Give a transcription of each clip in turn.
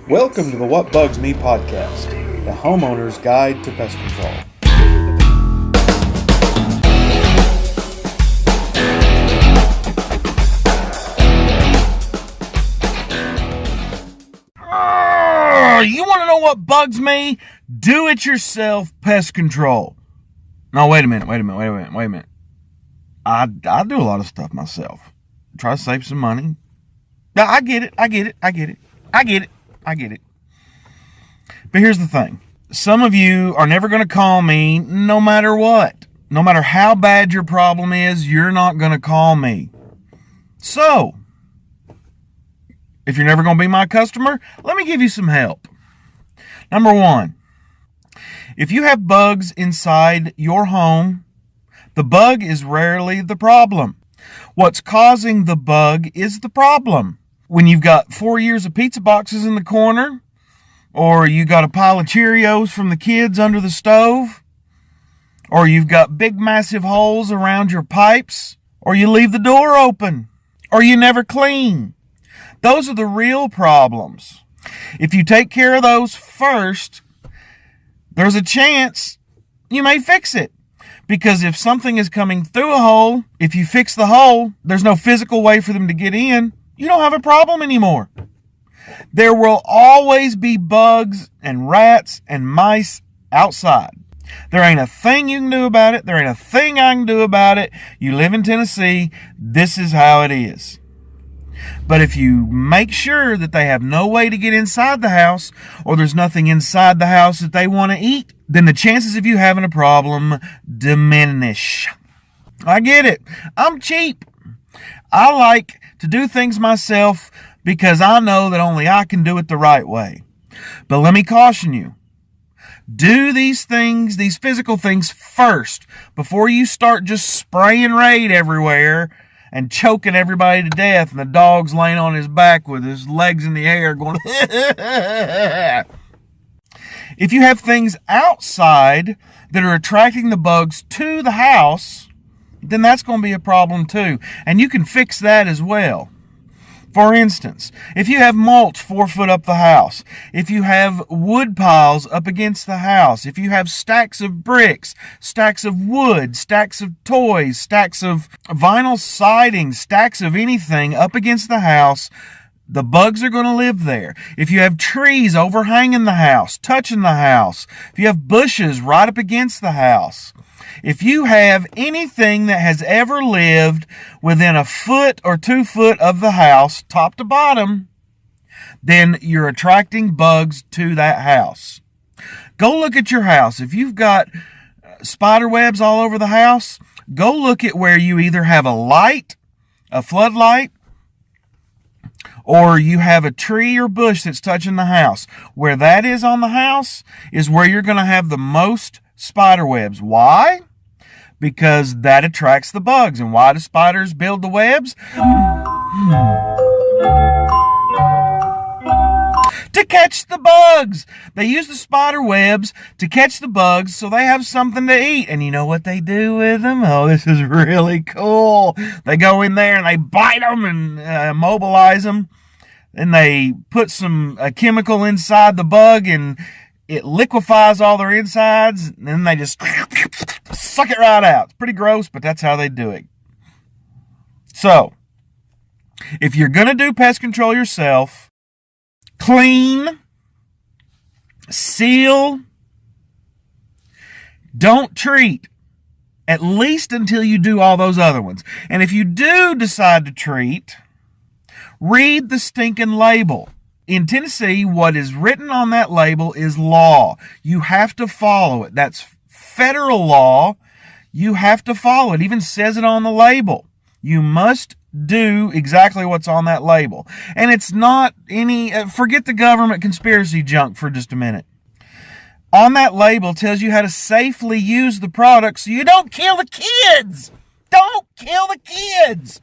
Welcome to the What Bugs Me podcast, the homeowner's guide to pest control. You want to know what bugs me? Do-it-yourself pest control. No, wait a minute. I do a lot of stuff myself. Try to save some money. No, I get it. But here's the thing. Some of you are never going to call me no matter what. No matter how bad your problem is, you're not going to call me. So, if you're never going to be my customer, let me give you some help. Number one, if you have bugs inside your home, the bug is rarely the problem. What's causing the bug is the problem. When you've got 4 years of pizza boxes in the corner, or you got a pile of Cheerios from the kids under the stove, or you've got big massive holes around your pipes, or you leave the door open, or you never clean. Those are the real problems. If you take care of those first, there's a chance you may fix it. Because if something is coming through a hole, if you fix the hole, there's no physical way for them to get in, you don't have a problem anymore. There will always be bugs and rats and mice outside. There ain't a thing you can do about it. There ain't a thing I can do about it. You live in Tennessee. This is how it is. But if you make sure that they have no way to get inside the house, or there's nothing inside the house that they want to eat, then the chances of you having a problem diminish. I get it. I'm cheap. I like to do things myself because I know that only I can do it the right way. But let me caution you. Do these things, these physical things first, before you start just spraying Raid everywhere and choking everybody to death, and the dog's laying on his back with his legs in the air going, If you have things outside that are attracting the bugs to the house, then that's going to be a problem too. And you can fix that as well. For instance, if you have mulch 4 foot up the house, if you have wood piles up against the house, if you have stacks of bricks, stacks of wood, stacks of toys, stacks of vinyl siding, stacks of anything up against the house, the bugs are going to live there. If you have trees overhanging the house, touching the house, if you have bushes right up against the house, if you have anything that has ever lived within 1 foot or 2 foot of the house, top to bottom, then you're attracting bugs to that house. Go look at your house. If you've got spider webs all over the house, go look at where you either have a light, a floodlight, or you have a tree or bush that's touching the house. Where that is on the house is where you're going to have the most spider webs. Why? Because that attracts the bugs. And why do spiders build the webs? To catch the bugs. They use the spider webs to catch the bugs so they have something to eat. And you know what they do with them? Oh, this is really cool. They go in there and they bite them and immobilize them. And they put some chemical inside the bug and it liquefies all their insides. And then they just suck it right out. It's pretty gross, but that's how they do it. So, if you're going to do pest control yourself, clean, seal, don't treat, at least until you do all those other ones. And if you do decide to treat, read the stinking label. In Tennessee, what is written on that label is law. You have to follow it. That's federal law. You have to follow it. It even says it on the label. You must do exactly what's on that label. And it's not any, forget the government conspiracy junk for just a minute. On that label tells you how to safely use the product so you don't kill the kids. Don't kill the kids.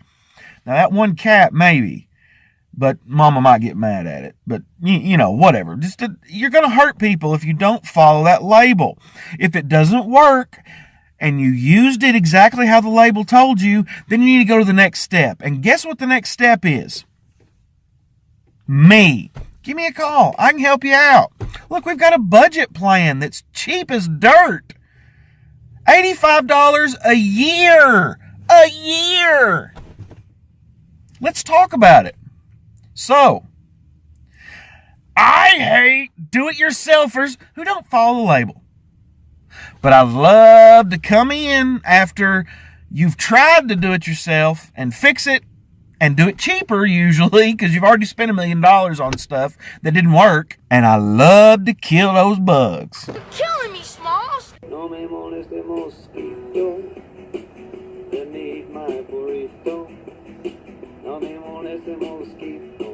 Now that one cat, maybe, but mama might get mad at it. But, you know, whatever. You're going to hurt people if you don't follow that label. If it doesn't work, and you used it exactly how the label told you, then you need to go to the next step. And guess what the next step is? Me. give me a call. I can help you out. Look, we've got a budget plan that's cheap as dirt. $85 a year. A year. Let's talk about it. So, I hate do-it-yourselfers who don't follow the label. But I love to come in after you've tried to do it yourself and fix it and do it cheaper usually because you've already spent $1 million on stuff that didn't work. And I love to kill those bugs. You're killing me, Smalls. No me moleste mosquito beneath my burrito. No me moleste mosquito